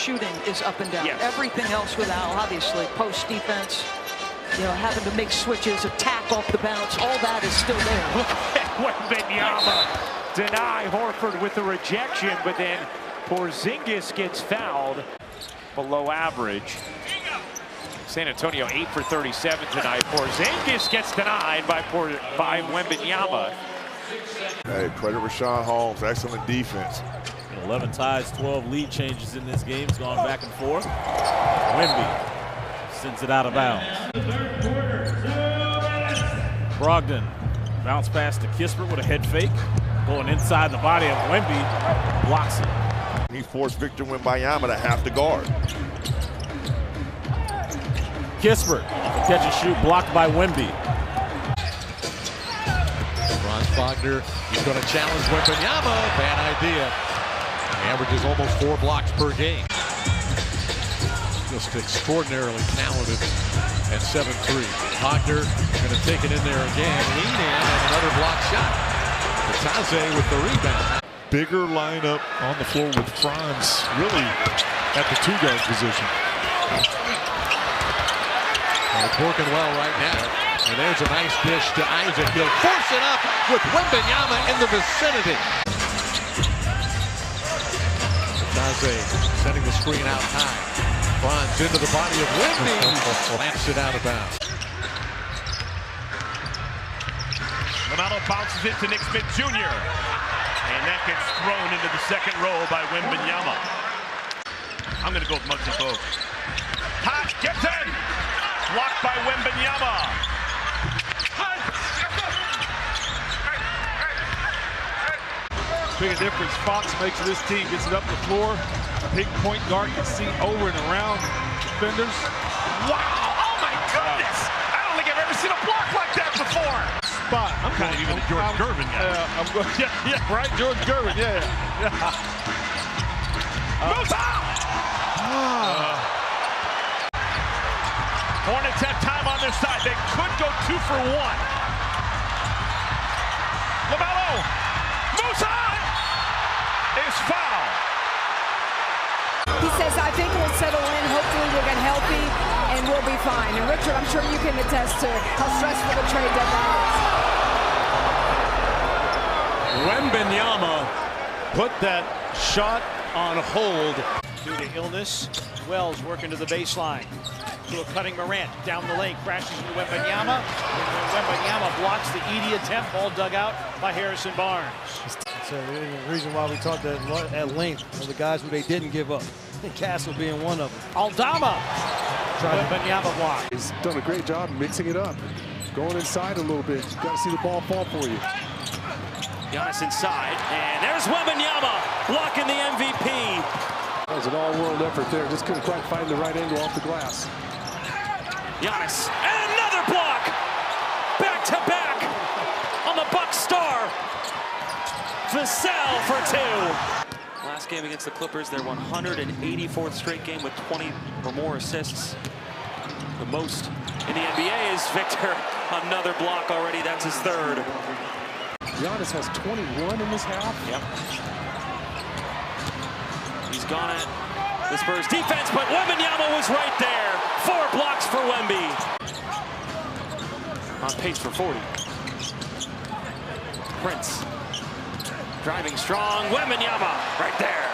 shooting is up and down. Yes. Everything else with Al, obviously, post defense, you know, having to make switches, attack off the bounce, all that is still there. Look at Wembanyama deny Horford with the rejection, but then Porzingis gets fouled. Below average. San Antonio 8 for 37 tonight. Porzingis gets denied by Wembanyama. Hey, credit Rashawn Holmes, excellent defense. 11 ties, 12 lead changes in this game. It's gone back and forth. Wemby sends it out of bounds. Brogdon bounce pass to Kispert with a head fake. Going inside the body of Wemby, blocks it. He forced Victor Wembanyama to have to guard. Kispert, catch and shoot, blocked by Wemby. Franz Wagner, he's going to challenge Wembanyama. Bad idea. He averages almost 4 blocks per game. Just extraordinarily talented at 7'3". Wagner going to take it in there again. Lean in and another block shot. Taze with the rebound. Bigger lineup on the floor with Franz really at the 2-guard position. It's working well right now. And there's a nice dish to Isaac. He'll force it up with Wembanyama in the vicinity. Taze sending the screen out high. Franz into the body of Wemby. Slams it out of bounds. Ronaldo bounces it to Nick Smith Jr. And that gets thrown into the second row by Wembanyama. I'm going to go with Muggsy Bogues. Hot, gets in! Blocked by Wembanyama. Big difference Fox makes this team, gets it up the floor. Big point guard can see over and around defenders. Wow! Oh my goodness! I don't think I've ever seen a block like that before. Spot. I'm kind of even a George Gervin guy. I'm going, yeah, right, George Gervin, yeah. Moves out! Hornets have time on their side. They could go 2 for 1. LaMelo moves on! Is fouled. He says, I think we'll settle in. Hopefully we'll get healthy and we'll be fine. And Richard, I'm sure you can attest to how stressful the trade deadline is. Wembanyama put that shot on hold. Due to illness, Wells working to the baseline. To a cutting Morant, down the lane, crashes into Wembanyama. And Wembanyama blocks the Edey attempt, ball dug out by Harrison Barnes. It's the reason why we talked at length of the guys who they didn't give up. Castle being one of them. Aldama, Wembanyama block. He's done a great job mixing it up. Going inside a little bit. You got to see the ball fall for you. Giannis inside, and there's Wembanyama blocking the MVP. That was an all-world effort there. Just couldn't quite find the right angle off the glass. Giannis, and another block! Back-to-back on the Bucks star. Vassell for 2. Last game against the Clippers, their 184th straight game with 20 or more assists. The most in the NBA is Victor. Another block already, that's his 3rd. Giannis has 21 in this half. Yep. He's gone at the Spurs defense, but Wembanyama was right there. 4 blocks for Wemby. On pace for 40. Prince. Driving strong. Wembanyama right there.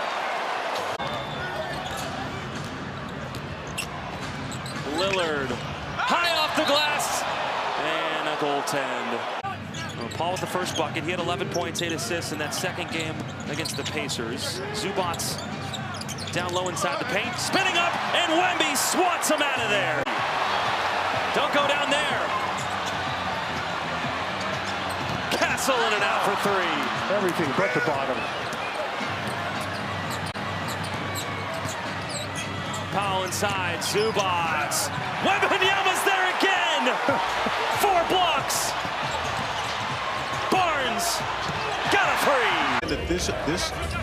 Lillard. High off the glass. And a goaltend. Paul with the first bucket. He had 11 points, 8 assists in that second game against the Pacers. Zubats down low inside the paint, spinning up, and Wemby swats him out of there. Don't go down there. Castle in and out for 3. Everything but the bottom. Powell inside, Zubats. Wembanyama's there again. 4 blocks. Barnes got a 3. This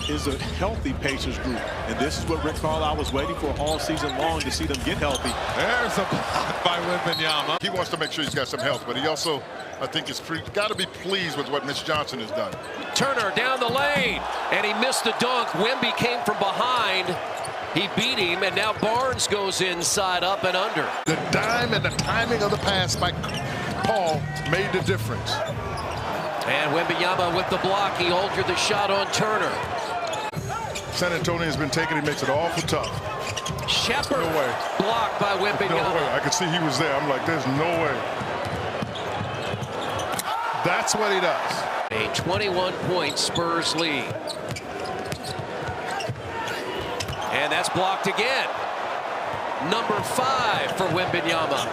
is a healthy Pacers group, and this is what Rick Carlisle was waiting for all season long, to see them get healthy. There's a block by Wembanyama. He wants to make sure he's got some health, but he also, I think, is got to be pleased with what Mitch Johnson has done. Turner down the lane, and he missed the dunk. Wemby came from behind He beat him, and now Barnes goes inside, up and under. The dime and the timing of the pass by Paul made the difference. And Wembanyama with the block. He altered the shot on Turner. San Antonio has been taking it, makes it awful tough. Shepard No way. blocked by Wembanyama. No way. I could see he was there. I'm like, there's no way. That's what he does. A 21-point Spurs lead. And that's blocked again. Number 5 for Wembanyama.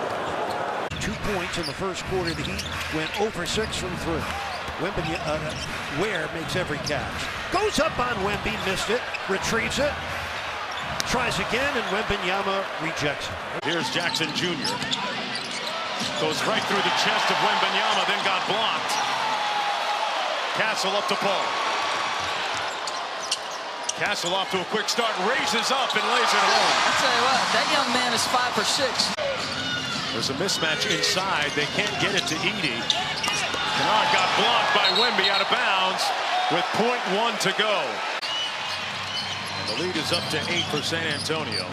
2 points in the first quarter. The Heat went 0 for 6 from 3. Ware makes every catch. Goes up on Wemby, missed it, retrieves it, tries again, and Wembanyama rejects it. Here's Jackson Jr. Goes right through the chest of Wembanyama, then got blocked. Castle up to Paul. Castle off to a quick start, raises up and lays it home. I'll tell you what, that young man is 5 for 6. There's a mismatch inside. They can't get it to Edey. Kennard got blocked by Wemby out of bounds with 0.1 to go. And the lead is up to 8 for San Antonio.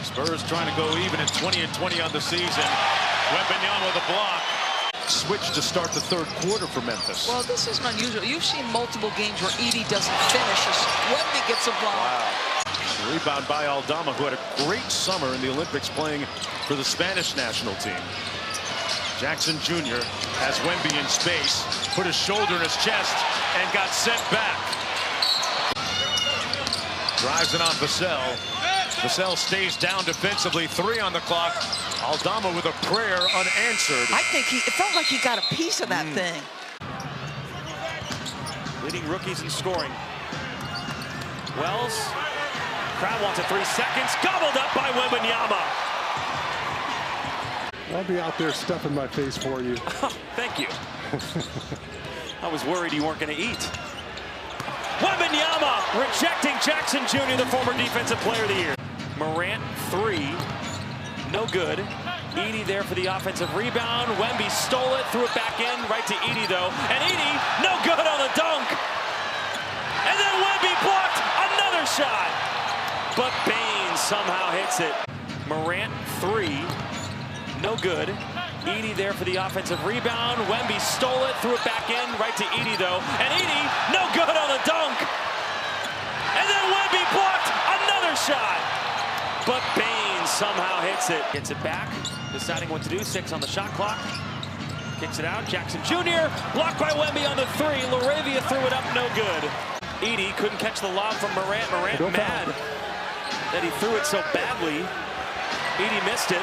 Spurs trying to go even at 20-20 on the season. Wembanyama with a block. Switch to start the third quarter for Memphis. Well, this isn't unusual. You've seen multiple games where Edey doesn't finish. Wemby gets a block. Wow. Rebound by Aldama, who had a great summer in the Olympics playing for the Spanish national team. Jackson Jr. has Wemby in space, put his shoulder in his chest, and got sent back. Drives it on Vassell. Vassell stays down defensively, 3 on the clock. Aldama with a prayer unanswered. I think it felt like he got a piece of that thing. Leading rookies in scoring. Wells, crowd wants it, 3 seconds, gobbled up by Wembanyama. I'll be out there stuffing my face for you. Thank you. I was worried you weren't going to eat. Wembanyama rejecting Jackson Jr., the former defensive player of the year. Morant, 3, no good. Edey there for the offensive rebound. Wemby stole it, threw it back in, right to Edey though. And Edey, no good on the dunk. And then Wemby blocked another shot. But Baines somehow hits it. Morant, 3, no good. Edey there for the offensive rebound. Wemby stole it, threw it back in, right to Edey though. And Edey, no good on the dunk. And then Wemby blocked another shot. But Baines somehow hits it. Gets it back, deciding what to do. 6 on the shot clock. Kicks it out. Jackson Jr. blocked by Wemby on the 3. Laravia threw it up, no good. Edey couldn't catch the lob from Morant. Morant mad that he threw it so badly. Edey missed it.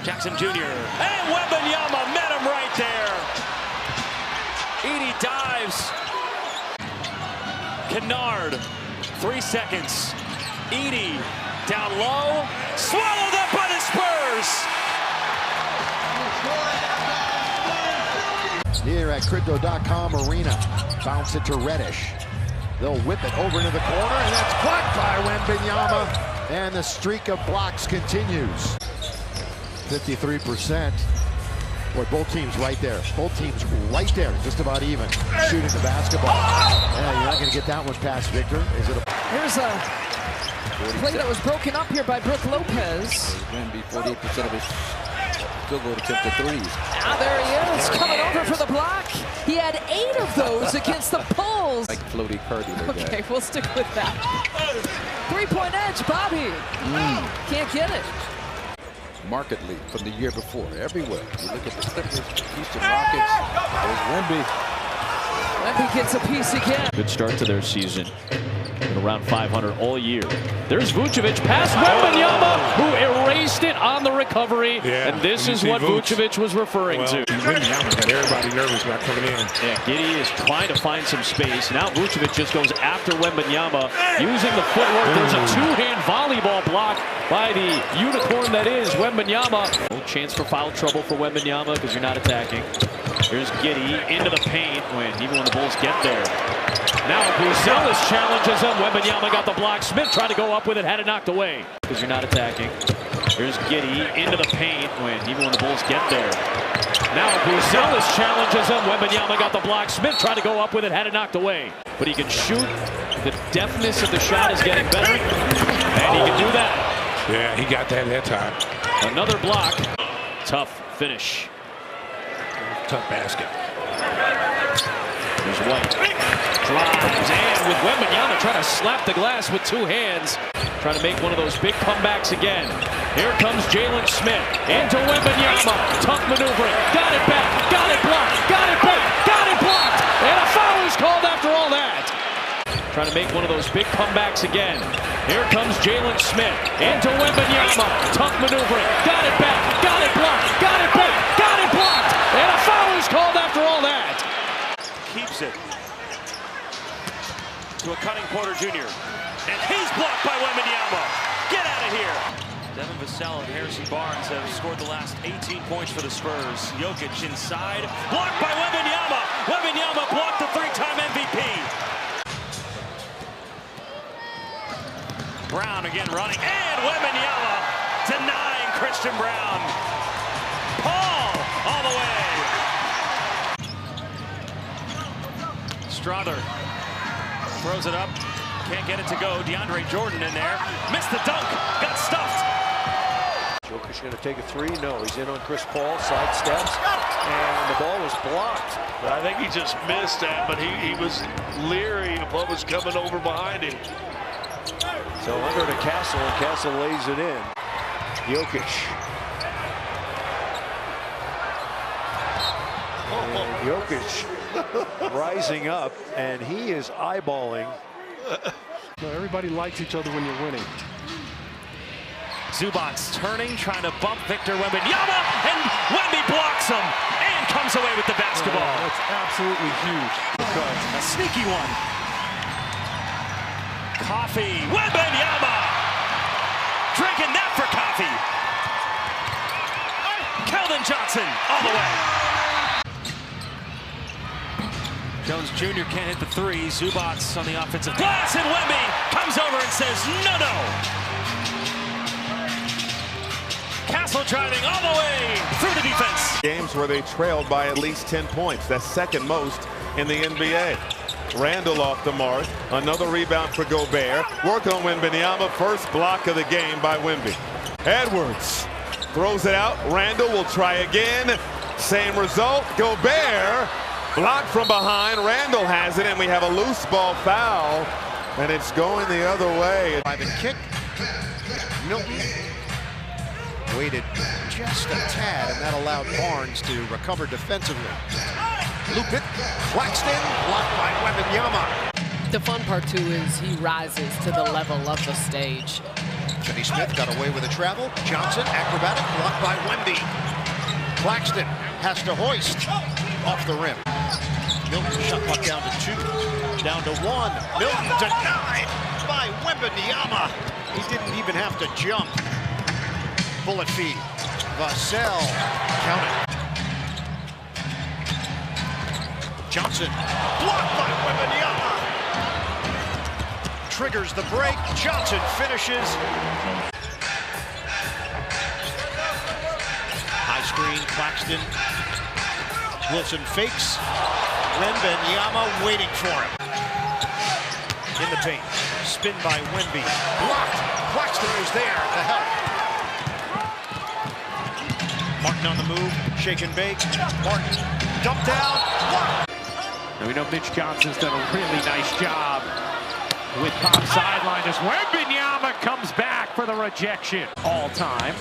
Jackson Jr. And Wembanyama met him right there. Edey dives. Kennard, 3 seconds. Edey down low, swallowed up by the Spurs. Here at Crypto.com Arena, bounce it to Reddish. They'll whip it over into the corner, and that's blocked by Wembanyama. And the streak of blocks continues. 53%. Boy, both teams right there. Both teams right there, just about even, shooting the basketball. Yeah, you're not going to get that one past Victor. Is it a... Here's a play that was broken up here by Brook Lopez. Wemby, 48% of his field goal attempt to threes. Now there he is, coming over for the block. He had 8 of those against the Bulls. Like floaty Cardi. Okay, we'll stick with that. 3-point edge, Bobby. Can't get it. Markedly from the year before, everywhere. You look at the Clippers, Houston Rockets, there's Wemby. Wemby gets a piece again. Good start to their season. Been around 500 all year. There's Vucevic past Wembanyama, who erased it on the recovery. Yeah, and this is what Vucevic was referring to. Wembanyama got everybody nervous about coming in. Yeah, Giddey is trying to find some space. Now Vucevic just goes after Wembanyama using the footwork. There's a 2-hand volleyball block by the unicorn that is Wembanyama. No chance for foul trouble for Wembanyama because you're not attacking. Here's Giddey into the paint even when the Bulls get there. Now Buzelis challenges him. Wembanyama got the block. Smith tried to go up with it, had it knocked away because you're not attacking. Here's Giddey into the paint, even when the Bulls get there. Now Buzelis challenges him. Wembanyama got the block. Smith tried to go up with it, had it knocked away. But he can shoot. The deftness of the shot is getting better. And he can do that. Yeah, he got that time. Another block. Tough finish. Tough basket. There's White. Drives, and with Wembanyama trying to slap the glass with two hands. Trying to make one of those big comebacks again. Here comes Jalen Smith. Into Wembanyama. Tough maneuvering. Got it back. Got it blocked. Got it back. Got it blocked. And a foul is called after all that. Trying to make one of those big comebacks again. Here comes Jalen Smith. Into Wembanyama. Tough maneuvering. Got it back. Got it blocked. Got it back. Got it blocked. And a foul is called after all that. Keeps it to a cutting Porter Jr. And he's blocked by Wembanyama. Get out of here. Devin Vassell and Harrison Barnes have scored the last 18 points for the Spurs. Jokic inside. Blocked by Wembanyama. Wembanyama blocked the three-time MVP. Brown again running. And Wembanyama denying Christian Brown. Paul all the way. Strother throws it up. Can't get it to go. DeAndre Jordan in there. Missed the dunk. Got stuffed. Jokic going to take a three. No, he's in on Chris Paul. Side steps. And the ball was blocked. I think he just missed that, but he was leery of what was coming over behind him. So under to Castle, and Castle lays it in. Jokic. And Jokic rising up, and he is eyeballing. No, everybody likes each other when you're winning. Zubac turning, trying to bump Victor Wembanyama, and Wemby blocks him and comes away with the basketball. That's absolutely huge. A sneaky one. Coffee, Wembanyama, drinking that for coffee. Keldon Johnson all the way. Jones Jr. can't hit the three. Zubac on the offensive glass, and Wemby comes over and says, no. Castle driving all the way through the defense. Games where they trailed by at least 10 points. That's second most in the NBA. Randall off the mark. Another rebound for Gobert. Work on Wembanyama. First block of the game by Wemby. Edwards throws it out. Randall will try again. Same result. Gobert blocked from behind. Randall has it, and we have a loose ball foul. And it's going the other way. Private kick. Milton waited just a tad, and that allowed Barnes to recover defensively. Loop it. Claxton blocked by Wembanyama. The fun part, too, is he rises to the level of the stage. Finney Smith got away with a travel. Johnson, acrobatic, blocked by Wemby. Claxton has to hoist off the rim. Milton shot clock down to 2. Down to 1. Milton denied by Wembanyama. He didn't even have to jump. Bullet feed. Vassell. Count it. Johnson. Blocked by Wembanyama. Triggers the break. Johnson finishes. High screen. Claxton. Wilson fakes. Wembanyama waiting for him. In the paint. Spin by Wemby. Blocked. Claxton was there to help. Martin on the move, shake and bake. Martin, dump down, block. And we know Mitch Johnson's done a really nice job with top sideline as Wembanyama comes back for the rejection. All time.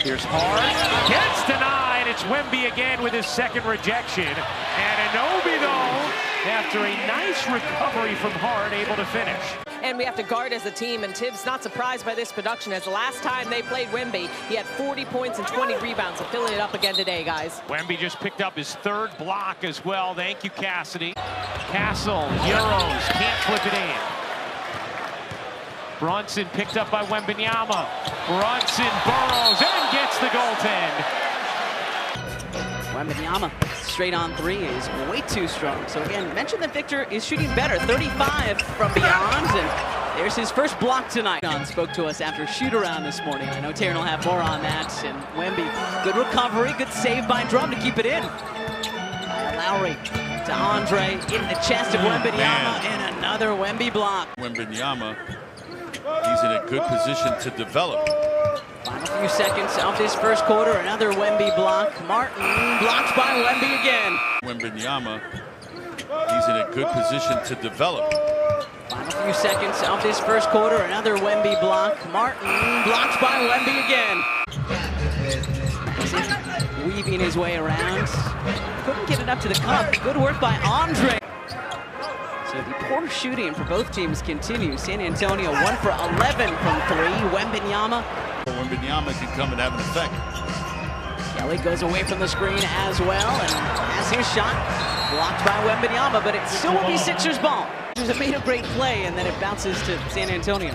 Here's Hard, gets denied. It's Wemby again with his second rejection. And Anunoby, though, after a nice recovery from Hard, able to finish. And we have to guard as a team, and Tibbs not surprised by this production, as the last time they played Wemby, he had 40 points and 20 rebounds, so filling it up again today, guys. Wemby just picked up his third block as well. Thank you, Cassidy. Castle, Euros, can't flip it in. Brunson picked up by Wembanyama. Brunson burrows and gets the goaltend. Wembanyama straight on three is way too strong. So again, mentioned that Victor is shooting better, 35 from beyond, and There's his first block tonight. John spoke to us after shoot-around this morning. I know Taryn will have more on that. And Wemby, good recovery, good save by Drum to keep it in. Lowry to Andre, in the chest of Wembanyama, and another Wemby block. Wembanyama, he's in a good position to develop. Final few seconds of this first quarter, another Wemby block. Martin blocked by Wemby again. Wembanyama, he's in a good position to develop. Final few seconds of this first quarter, another Wemby block. Martin blocked by Wemby again. Weaving his way around. Couldn't get it up to the cup. Good work by Andre. So the poor shooting for both teams continues. San Antonio 1 for 11 from 3. Wembanyama. Wembanyama can come and have an effect. Kelly goes away from the screen as well and has his shot blocked by Wembanyama, but it still will be Sixers ball. Sixers have made a great play, and then it bounces to San Antonio.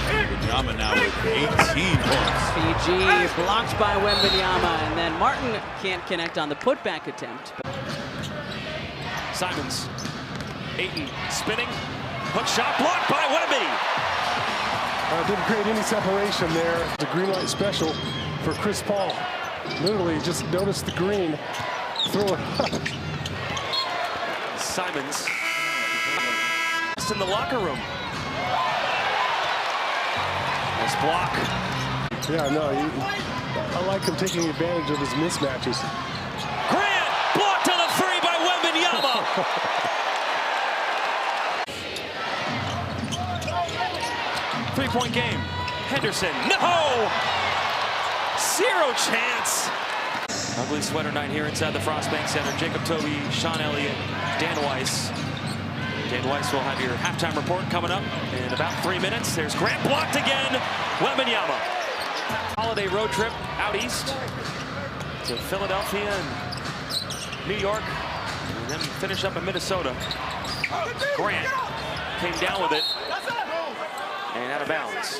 Wembanyama now with 18 points. PG blocked by Wembanyama, and then Martin can't connect on the putback attempt. Simons, Ayton spinning, hook shot blocked by Wemby. Didn't create any separation there. The green light special for Chris Paul. Literally just noticed the green, throw it up. Simons, just in the locker room. Nice block. Yeah, no, I like him taking advantage of his mismatches. Grant blocked on a 3 by Wembanyama. Three-point game. Henderson, no! 0 chance. Ugly sweater night here inside the Frostbank Center. Jacob Toby, Sean Elliott, Dan Weiss. Dan Weiss will have your halftime report coming up in about 3 minutes. There's Grant blocked again. Wembanyama. Holiday road trip out east to Philadelphia and New York, and then finish up in Minnesota. Grant came down with it and out of bounds.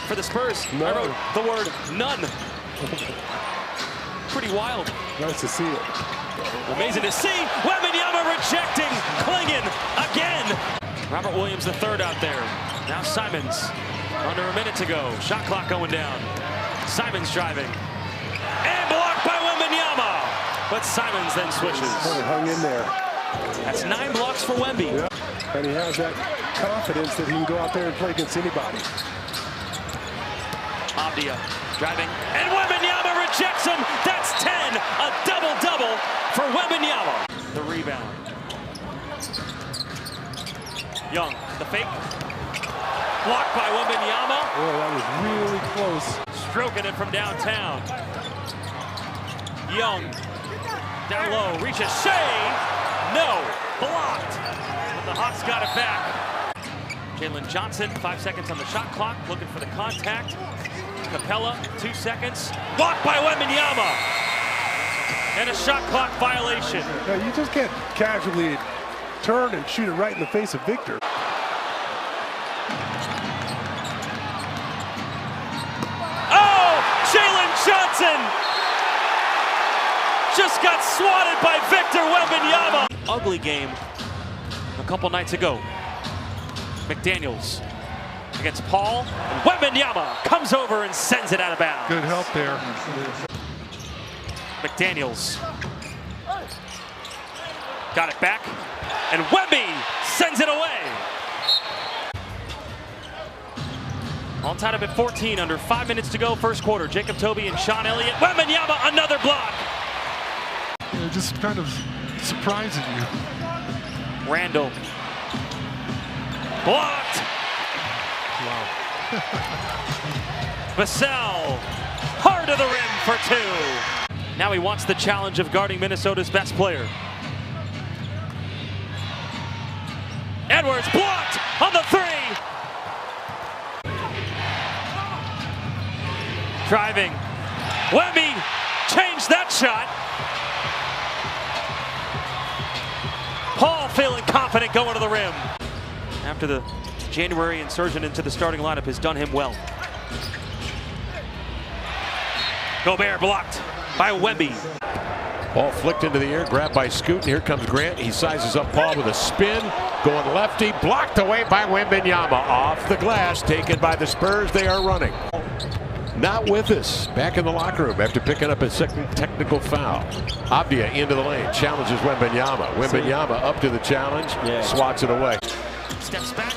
For the Spurs, I wrote the word none. Pretty wild. Nice to see it. Amazing to see. Wembanyama rejecting, clinging again. Robert Williams III out there. Now Simons, under a minute to go. Shot clock going down. Simons driving. And blocked by Wembanyama. But Simons then switches. Oh, hung in there. That's 9 blocks for Wemby. Yeah. And he has that confidence that he can go out there and play against anybody. Abdia driving, and Wembanyama rejects him. That's 10, a double-double for Wembanyama. The rebound. Young, the fake. Blocked by Wembanyama. Oh, that was really close. Stroking it from downtown. Young, down low, reaches Shea. No, blocked. But the Hawks got it back. Jalen Johnson, 5 seconds on the shot clock, looking for the contact. Capella, 2 seconds. Blocked by Wembanyama. And a shot clock violation. Yeah, you just can't casually turn and shoot it right in the face of Victor. Oh, Jalen Johnson just got swatted by Victor Wembanyama. Ugly game a couple nights ago. McDaniels against Paul. And Wembanyama comes over and sends it out of bounds. Good help there. McDaniels got it back. And Wemby sends it away. All tied up at 14, under 5 minutes to go, first quarter. Jacob Toby and Sean Elliott. Wembanyama, another block. They're just kind of surprising you. Randall. Blocked. Wow. Vassell, hard to the rim for 2. Now he wants the challenge of guarding Minnesota's best player. Edwards blocked on the 3. Driving. Wemby changed that shot. Paul feeling confident going to the rim. After the January insertion into the starting lineup has done him well. Gobert blocked by Wemby. Ball flicked into the air, grabbed by Scoot, and here comes Grant. He sizes up Paul with a spin, going lefty, blocked away by Wembanyama. Off the glass, taken by the Spurs. They are running. Not with us. Back in the locker room after picking up a second technical foul. Abdia into the lane, challenges Wembanyama. Wembanyama up to the challenge, swats it away. Steps back.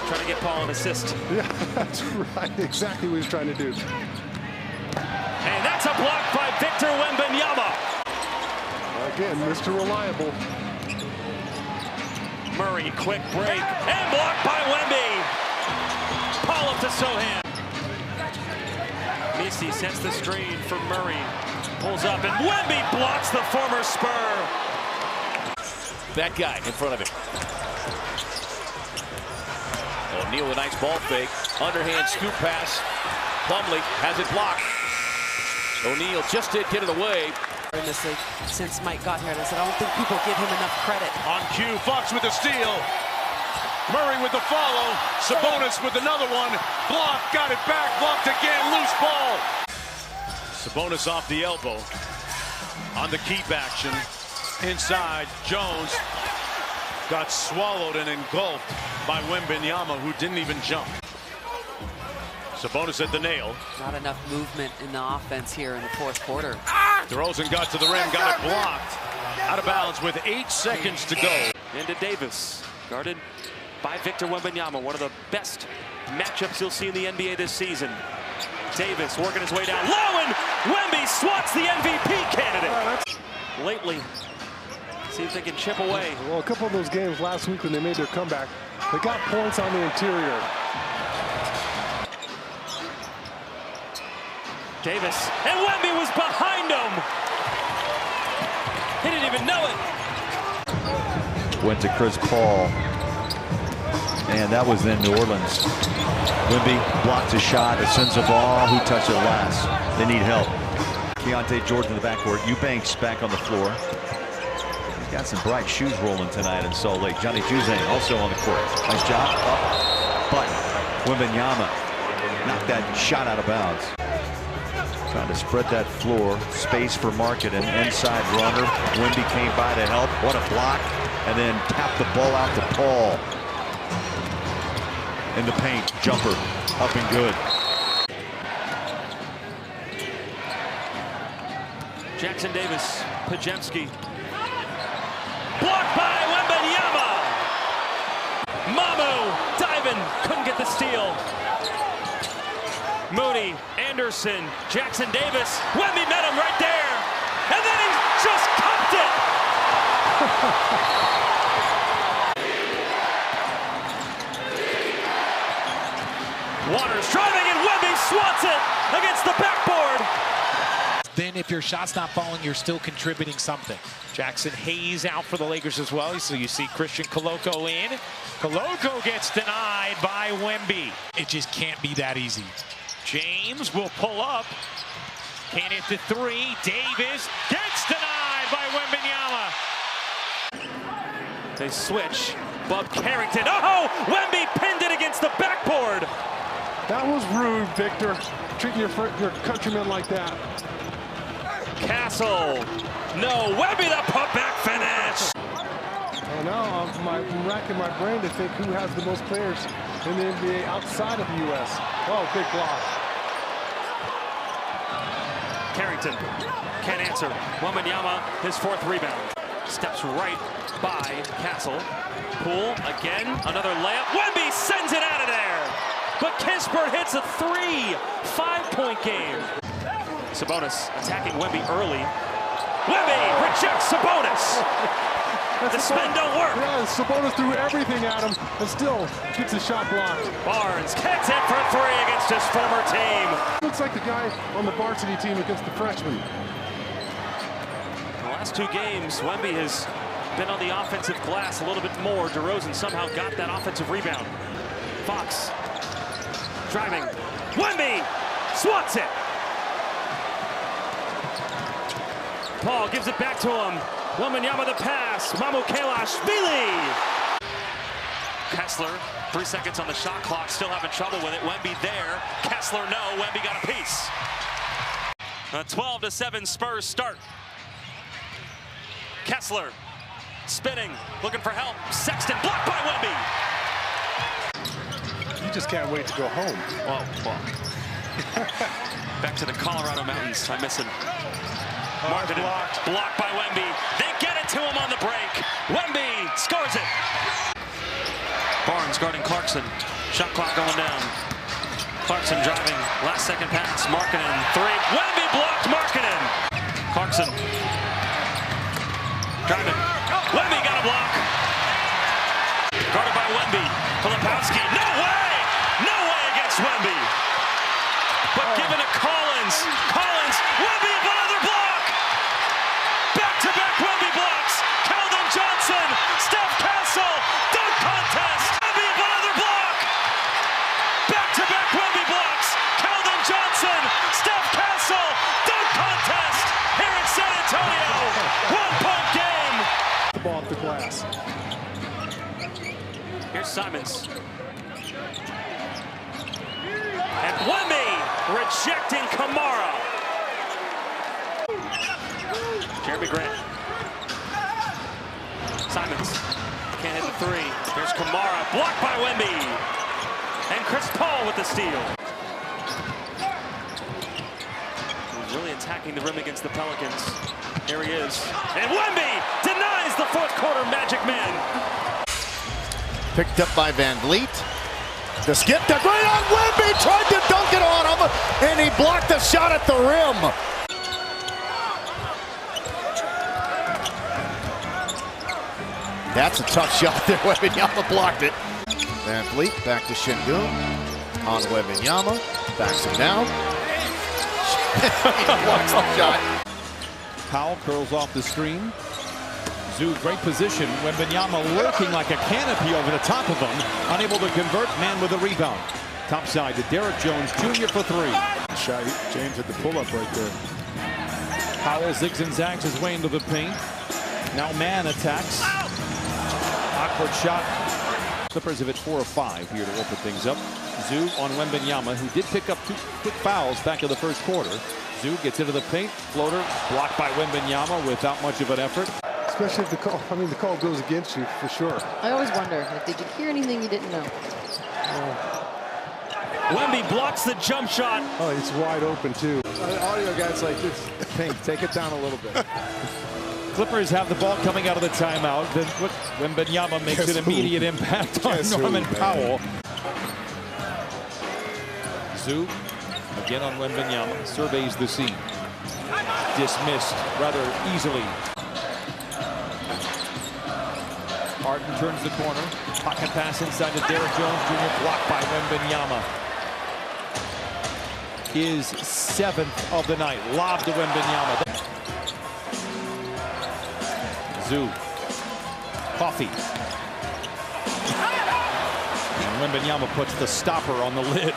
Trying to get Paul an assist. Yeah, that's right. Exactly what he's trying to do. And that's a block by Victor Wembanyama. Again, Mr. Reliable. Murray, quick break, and blocked by Wemby. Paul up to Sohan. Misi sets the screen for Murray. Pulls up, and Wemby blocks the former Spur. That guy in front of him. O'Neal, a nice ball fake. Underhand scoop pass. Plumlee has it blocked. O'Neal just did get it away. In this league since Mike got here, and I said I don't think people give him enough credit. On cue, Fox with the steal. Murray with the follow. Sabonis with another one. Blocked, got it back, blocked again, loose ball. Sabonis off the elbow. On the keep action. Inside, Jones got swallowed and engulfed by Wembanyama, who didn't even jump. Sabonis at the nail. Not enough movement in the offense here in the fourth quarter. DeRozan got to the rim, got it blocked. Out of bounds with 8 seconds to go. Into Davis, guarded by Victor Wembanyama, one of the best matchups you'll see in the NBA this season. Davis working his way down low, and Wemby swats the MVP candidate. Lately, see if they can chip away. Well, a couple of those games last week when they made their comeback, they got points on the interior. Davis, and Wemby was behind him. He didn't even know it. Went to Chris Paul, and that was in New Orleans. Wemby blocked a shot, it sends the ball. Who touched it last? They need help. Keontae Jordan in the backcourt. Eubanks back on the floor. He's got some bright shoes rolling tonight in Salt Lake. Johnny Juzang also on the court. Nice job. Up. But Wembanyama knocked that shot out of bounds. Trying to spread that floor. Space for Market, and inside runner. Wemby came by to help. What a block. And then tapped the ball out to Paul. In the paint. Jumper. Up and good. Jackson Davis, Pajemski. Blocked by Wembanyama. Mamu diving, couldn't get the steal. Moody, Anderson, Jackson Davis. Wemby met him right there. And then he just cupped it. Waters driving, and Wemby swats it against the backboard. Then if your shot's not falling, you're still contributing something. Jackson Hayes out for the Lakers as well. So you see Christian Koloko in. Koloko gets denied by Wemby. It just can't be that easy. James will pull up. Can't hit the three. Davis gets denied by Wembanyama. They switch. Bub Carrington. Oh, Wemby pinned it against the backboard. That was rude, Victor. Treating your countrymen like that. Castle. No, Wemby the putback finish. Oh, now I'm racking my brain to think who has the most players in the NBA outside of the U.S. Oh, big block. Carrington can't answer. Wembanyama, his fourth rebound. Steps right by Castle. Poole again, another layup. Wemby sends it out of there. But Kispert hits a 3. 5-point game. Sabonis attacking Wemby early. Wemby rejects Sabonis. The spin don't work. Yeah, Sabonis threw everything at him and still gets a shot blocked. Barnes kicks it for 3 against his former team. Looks like the guy on the varsity team against the freshman. The last 2 games, Wemby has been on the offensive glass a little bit more. DeRozan somehow got that offensive rebound. Fox driving. Wemby swats it. Paul gives it back to him. Wembanyama the pass. Mamu Kelashvili. Kessler, 3 seconds on the shot clock, still having trouble with it. Wemby there. Kessler, no. Wemby got a piece. A 12-7 Spurs start. Kessler spinning, looking for help. Sexton blocked by Wemby. You just can't wait to go home. Well. Back to the Colorado Mountains. I miss him. Marketed, blocked by Wemby. They get it to him on the break. Wemby scores it. Barnes guarding Clarkson. Shot clock going down. Clarkson driving. Last second pass. Markkanen three. Wemby blocked Markkanen. Clarkson driving. Wemby got a block. Guarded by Wemby. Filipowski. No way! No way against Wemby. But given to Collins. Collins. Wemby with another block. Back-to-back Wemby blocks. Keldon Johnson. Steph Castle. Dunk contest. Wemby with another block. Back-to-back Wemby blocks. Keldon Johnson. Steph Castle. Dunk contest. Here in San Antonio. 1-point game. The ball off the glass. Here's Simons. And Wemby rejecting Kamara. Jeremy Grant. Simons can't hit the three. There's Kamara, blocked by Wemby. And Chris Paul with the steal. He's really attacking the rim against the Pelicans. Here he is. And Wemby denies the fourth quarter Magic Man. Picked up by Van Vliet. The skip to great on Wemby, tried to dunk it on him, and he blocked the shot at the rim. That's a tough shot there. Wembanyama blocked it. Van Vliet back to Şengün. On Wembanyama, backs him down. He blocks the shot. Powell curls off the screen. Zoo, great position. Wembanyama lurking like a canopy over the top of him. Unable to convert, man with a rebound. Top side to Derek Jones Jr. for three. Shot. James at the pull-up right there. Powell zigs and zags his way into the paint. Now man attacks. Awkward shot. Clippers have hit 4 of 5 here to open things up. Zoo on Wembanyama, who did pick up 2 quick fouls back in the first quarter. Zoo gets into the paint. Floater blocked by Wembanyama without much of an effort. Especially if the call, the call goes against you, for sure. I always wonder, did you hear anything you didn't know? Wemby blocks the jump shot. Oh, it's wide open, too. Audio guys like this. Pink, take it down a little bit. Clippers have the ball coming out of the timeout. Then Wembanyama makes an immediate impact on Norman Powell. Zoo, again on Wembanyama, surveys the scene. Dismissed rather easily. Harden turns the corner. Pocket pass inside to Derek Jones Jr. Blocked by Wembanyama. His 7th of the night. Lob to Wembanyama. Zoo. Coffee. And Wembanyama puts the stopper on the lid.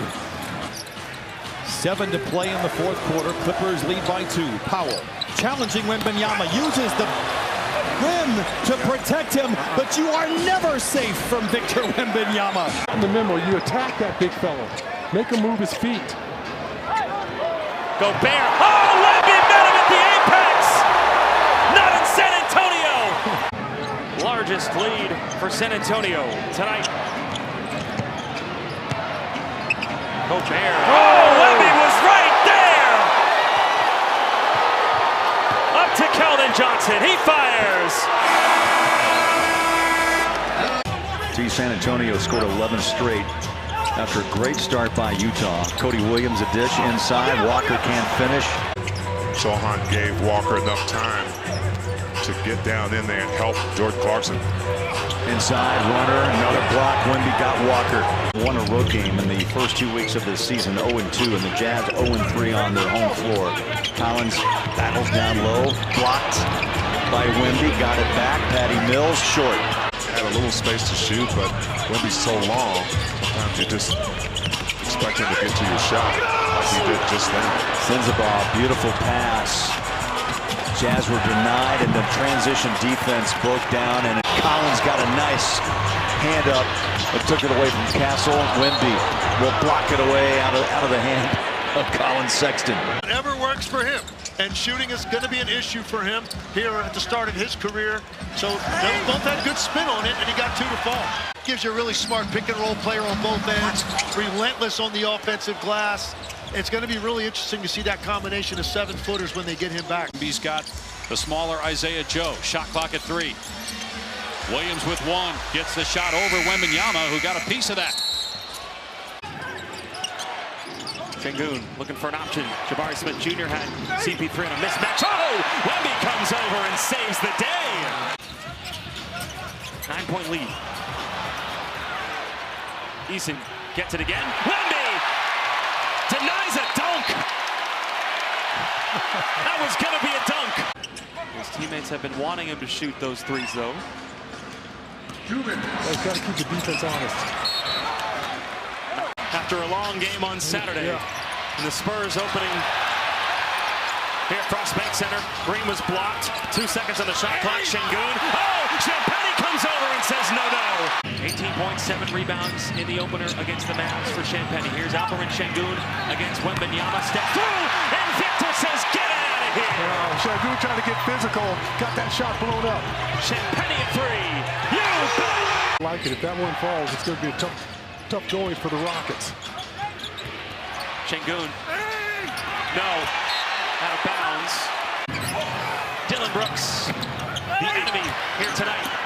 7 to play in the fourth quarter. Clippers lead by 2. Powell challenging Wembanyama. Uses the rim to protect him, but you are never safe from Victor Wembanyama. In the memo, you attack that big fella. Make him move his feet. Gobert. Oh, Wemby met him at the apex. Not in San Antonio. Largest lead for San Antonio tonight. Gobert. Oh, Wemby was right there. Up to Keldon Johnson. He fires. San Antonio scored 11 straight after a great start by Utah. Cody Williams a dish inside. Walker can't finish. Sohan gave Walker enough time to get down in there and help Jordan Clarkson. Inside runner, another block. Wemby got Walker. Won a road game in the first 2 weeks of the season, 0-2, and the Jazz 0-3 on their home floor. Collins battles down low, blocked by Wemby, got it back. Patty Mills short. Had a little space to shoot, but Wemby's so long, sometimes you just expect him to get to your shot like he did just then. Sends the ball, beautiful pass. Jazz were denied, and the transition defense broke down, and Collins got a nice hand up, but took it away from Castle. Wemby will block it away out of the hand of Colin Sexton. Whatever works for him. And shooting is going to be an issue for him here at the start of his career. So they both had good spin on it, and he got 2 to fall. Gives you a really smart pick-and-roll player on both ends. Relentless on the offensive glass. It's going to be really interesting to see that combination of 7-footers when they get him back. He's got the smaller Isaiah Joe. Shot clock at 3. Williams with 1. Gets the shot over Wembanyama, who got a piece of that. Sengun looking for an option. Jabari Smith Jr. had CP3 in a mismatch. Oh! Wemby comes over and saves the day. 9-point lead. Eason gets it again. Wemby denies a dunk. That was going to be a dunk. His teammates have been wanting him to shoot those threes, though. He's got to keep the defense honest. After a long game on Saturday, and the Spurs opening here at Frost Bank Center. Green was blocked. 2 seconds on the shot clock. Sengun. Oh! Champagny comes over and says no. 18.7 rebounds in the opener against the Mavs for Champagny. Here's Alperen Sengun against Wembanyama. Step through, and Victor says, get out of here! Sengun trying to get physical. Got that shot blown up. Champagny at 3. You bet! Like it. If that one falls, it's going to be a tough going for the Rockets. Sengun. No. Out of bounds. Dylan Brooks, the enemy here tonight.